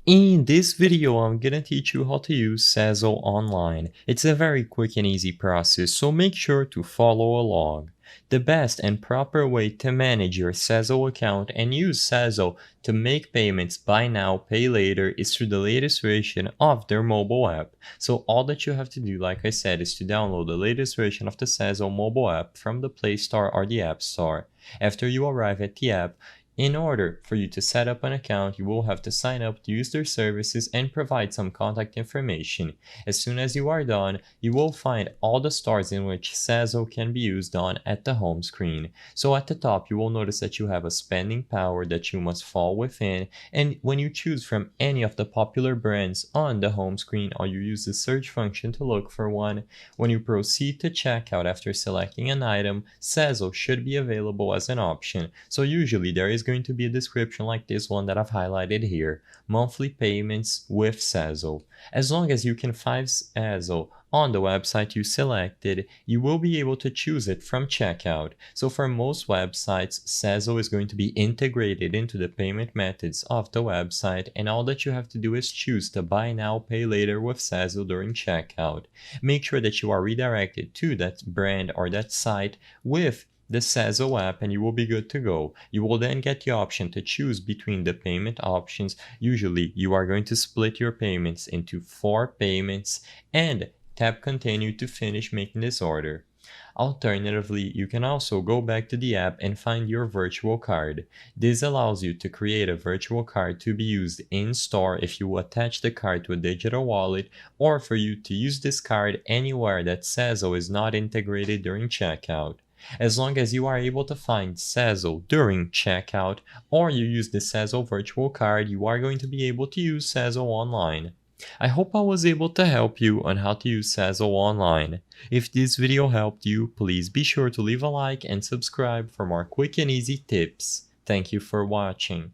In this video, I'm gonna teach you how to use Sezzle Online. It's a very quick and easy process, so make sure to follow along. The best and proper way to manage your Sezzle account and use Sezzle to make payments buy now, pay later is through the latest version of their mobile app. So all that you have to do, like I said, is to download the latest version of the Sezzle mobile app from the Play Store or the App Store. After you arrive at the app, in order for you to set up an account, you will have to sign up to use their services and provide some contact information. As soon as you are done, you will find all the stores in which Sezzle can be used on at the home screen. So at the top, you will notice that you have a spending power that you must fall within, and when you choose from any of the popular brands on the home screen or you use the search function to look for one, when you proceed to checkout after selecting an item, Sezzle should be available as an option. So usually there is going to be a description like this one that I've highlighted here, monthly payments with Sezzle. As long as you can find Sezzle on the website you selected, you will be able to choose it from checkout. So for most websites, Sezzle is going to be integrated into the payment methods of the website, and all that you have to do is choose to buy now, pay later with Sezzle during checkout. Make sure that you are redirected to that brand or that site with the Sezzle app and you will be good to go. You will then get the option to choose between the payment options. Usually you are going to split your payments into 4 payments and tap continue to finish making this order. Alternatively, you can also go back to the app and find your virtual card. This allows you to create a virtual card to be used in store if you attach the card to a digital wallet, or for you to use this card anywhere that Sezzle is not integrated during checkout. As long as you are able to find Sezzle during checkout or you use the Sezzle virtual card, you are going to be able to use Sezzle Online. I hope I was able to help you on how to use Sezzle Online. If this video helped you, please be sure to leave a like and subscribe for more quick and easy tips. Thank you for watching.